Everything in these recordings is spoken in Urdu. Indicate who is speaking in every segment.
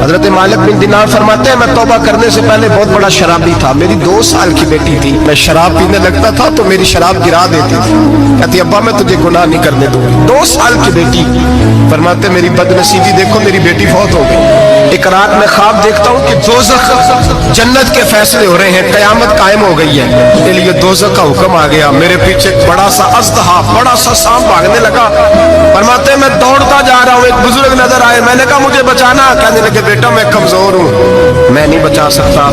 Speaker 1: حضرت مالک بن دینار فرماتے ہیں میں توبہ کرنے سے پہلے بہت بڑا شرابی تھا، میری 2 سال کی بیٹی تھی، میں شراب پینے لگتا تھا تو میری شراب گرا دیتی تھی، کہتی ابا میں تجھے گناہ نہیں کرنے دوں گی۔ 2 سال کی بیٹی، فرماتے میری بد نصیبی دیکھو میری بیٹی فوت ہو گئی۔ ایک رات میں خواب دیکھتا ہوں کہ دوزخ جنت کے فیصلے ہو رہے ہیں، قیامت قائم ہو گئی ہے، میرے لیے دوزخ کا حکم آ گیا، میرے پیچھے ایک بڑا سا اژدہا، بڑا سا سانپ بھاگنے لگا۔ فرماتے ہیں میں دوڑتا جا رہا ہوں، ایک بزرگ نظر آئے، میں نے کہا مجھے بچانا، کہنے لگے بیٹا میں کمزور ہوں، میں نہیں بچا سکتا۔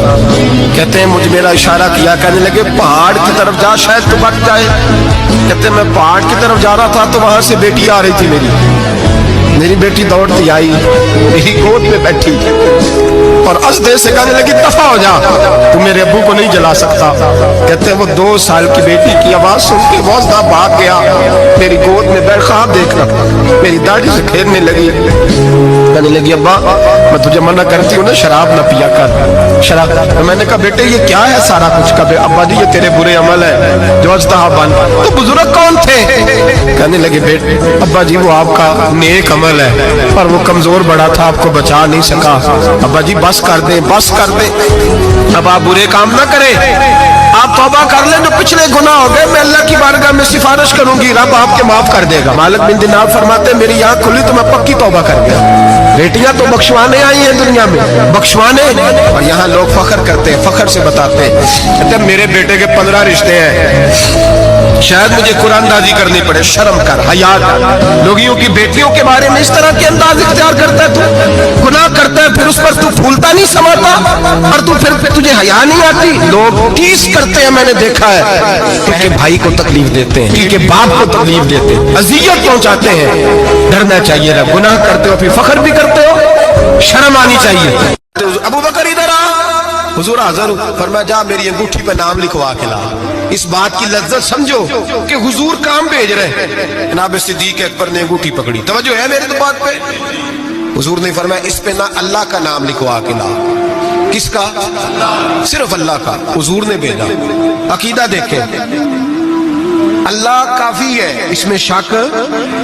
Speaker 1: کہتے ہیں مجھے میرا اشارہ کیا، کہنے لگے پہاڑ کی طرف جا شاید تو بچ جائے۔ کہتے ہیں میں پہاڑ کی طرف جا رہا تھا تو وہاں سے بیٹی آ رہی تھی، میری بیٹی دوڑتی آئی، میری گود میں بیٹھی اور اژدہے سے کہنے لگی دفع ہو جا، تو میرے ابو کو نہیں جلا سکتا۔ کہتے ہیں وہ 2 سال کی بیٹی کی آواز سن کے وہ اژدہا بھاگ گیا، میری گود میں بیٹھ خواب دیکھ رہا، میری داڑھی سے کھیلنے لگی، کہنے لگی ابا میں تجھے منع کرتی ہوں نا شراب نہ پیا کر، شراب۔ میں نے کہا بیٹے یہ کیا ہے سارا کچھ؟ کہا ابا جی یہ تیرے برے عمل ہے جو اژدہا بن۔ تو بزرگ کون تھے؟ کہنے لگے بیٹے ابا جی وہ آپ کا نیک عمل ہے پر وہ کمزور بڑا تھا، آپ کو بچا نہیں سکا۔ ابا جی بس کر دیں، بس کر دیں، اب آپ برے کام نہ کریں، آپ توبہ کر لیں، جو پچھلے گناہ ہو گئے میں اللہ کی بارگاہ میں سفارش کروں گی، رب آپ کے معاف کر دے گا۔ مالک بن دینار فرماتے ہیں میری آنکھ کھلی تو میں پکی توبہ کر گیا۔ بیٹیاں تو بخشوانے آئی ہیں دنیا میں، بخشوانے، اور یہاں لوگ فخر کرتے ہیں، فخر سے بتاتے ہیں، کہتے ہیں میرے بیٹے کے 15 رشتے ہیں، شاید مجھے قرآن اندازی کرنی پڑے، شرم کر، حیا کر، لوگیوں کی بیٹیوں کے بارے میں اس طرح کے انداز اختیار کرتا ہے، تو گناہ کرتا ہے پھر اس پر تو پھولتا نہیں سماتا، اور تو پھر تجھے حیا نہیں آتی۔ لوگ ٹیس کرتے ہیں، میں نے دیکھا ہے، کیونکہ بھائی کو تکلیف دیتے ہیں، کیونکہ باپ کو تکلیف دیتے ہیں، اذیت پہنچاتے ہیں۔ ڈرنا چاہیے نا، گناہ کرتے ہو پھر فخر بھی کرتے ہو، شرم آنی چاہیے۔ ابو بکر ادھر آ، حضور حاضر ہوں، فرمایا جا میری انگوٹھی پہ نام لکھوا کے لا۔ اس بات کی لذت سمجھو کہ حضور کام بھیج رہے ہیں۔ جناب صدیق اکبر نے انگوٹھی پکڑی، توجہ ہے میرے تو بات پہ؟ حضور نے فرمایا اس پہ نہ اللہ کا نام لکھوا کے لا۔ کس کا؟ صرف اللہ کا۔ حضور نے بھیجا۔ عقیدہ دیکھیں، اللہ کافی ہے، اس میں شک،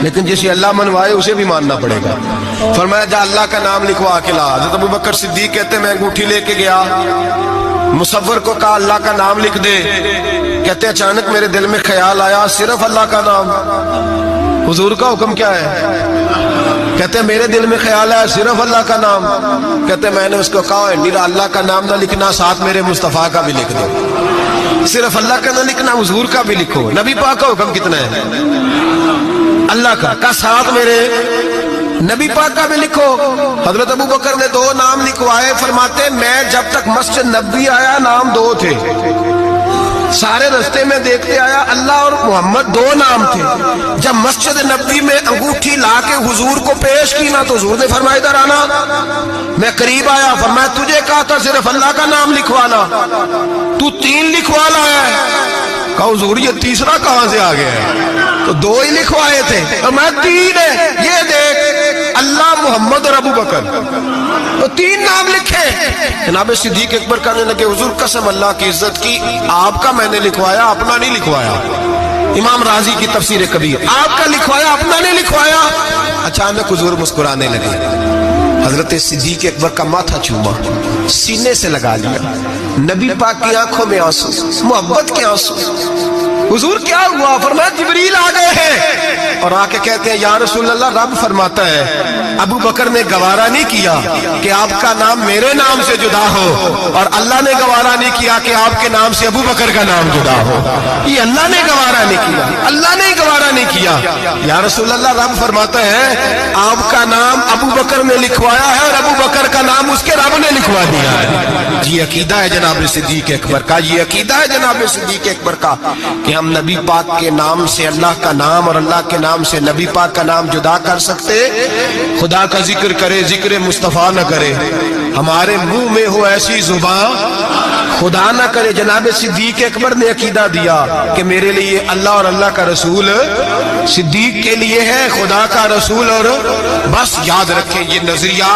Speaker 1: لیکن جسے اللہ منوائے اسے بھی ماننا پڑے گا۔ فرمایا جا اللہ کا نام لکھوا کے لا۔ حضرت ابو بکر صدیق کہتے ہیں میں انگوٹھی لے کے گیا، مصور کو کہا اللہ کا نام لکھ دے، کہتے اچانک میرے دل میں خیال آیا صرف اللہ کا نام، حضور کا حکم کیا ہے؟ کہتے ہیں میرے دل میں خیال آیا صرف اللہ کا نام، کہتے ہیں میں نے اس کو کہا میرا اللہ کا نام نہ لکھنا، ساتھ میرے مصطفیٰ کا بھی لکھ دو، صرف اللہ کا نہ لکھنا حضور کا بھی لکھو۔ نبی پاک کا حکم کتنا ہے؟ اللہ کا ساتھ میرے نبی پاک کا بھی لکھو۔ حضرت ابو بکر نے 2 نام لکھوائے، فرماتے میں جب تک مسجد نبوی آیا نام 2 تھے، سارے رستے میں دیکھتے آیا اللہ اور محمد 2 نام تھے، جب مسجد نبوی میں انگوٹھی لا کے حضور کو پیش کی نا تو حضور نے فرمایا ادھر آنا، میں قریب آیا، فرمایا تجھے کہا تھا صرف اللہ کا نام لکھوانا، تو 3 لکھوا لایا ہے۔ کہا حضور یہ تیسرا کہاں سے آ گیا ہے؟ تو 2 ہی لکھوائے تھے، اور میں 3 ہے، یہ دیکھ اللہ، محمد اور ابو بکر، تو 3 نام لکھے۔ جناب صدیق اکبر کہنے لگے حضور قسم اللہ کی عزت کی آپ کا میں نے لکھوایا، اپنا نہیں لکھوایا۔ امام رازی کی تفسیر کبیر، آپ کا لکھوایا اپنا نہیں لکھوایا۔ اچانک حضور مسکرانے لگے، حضرت صدیق اکبر کا ماتھا چوما، سینے سے لگا لیا، نبی پاک کی آنکھوں میں آنسو، محبت کے آنسو۔ حضور کیا ہوا؟ فرمایا جبریل آ گئے ہیں، اور آ کے کہتے ہیں یا رسول اللہ رب فرماتا ہے ابو بکر نے گوارا نہیں کیا کہ آپ کا نام میرے نام سے جدا ہو، اور اللہ نے گوارا نہیں کیا کہ آپ کے نام سے ابو بکر کا نام جدا ہو۔ یہ اللہ نے گوارا نہیں کیا، اللہ نے گوارا نہیں کیا۔ یا رسول اللہ رب فرماتا ہے آپ کا نام ابو بکر نے لکھوایا ہے اور ابو بکر کا نام اس کے رب نے لکھوا دیا ہے۔ یہ عقیدہ ہے جناب صدیق اکبر کا، یہ عقیدہ ہے جناب صدیق اکبر کا کہ ہم نبی پاک کے نام سے اللہ کا نام اور اللہ کے نام سے نبی پاک کا نام جدا کر سکتے؟ خدا کا ذکر کرے ذکر مصطفیٰ نہ کرے، ہمارے منہ میں ہو ایسی زبان خدا نہ کرے۔ جناب صدیق اکبر نے عقیدہ دیا کہ میرے لیے اللہ اور اللہ کا رسول، صدیق کے لیے ہے خدا کا رسول، اور بس یاد رکھیں یہ نظریات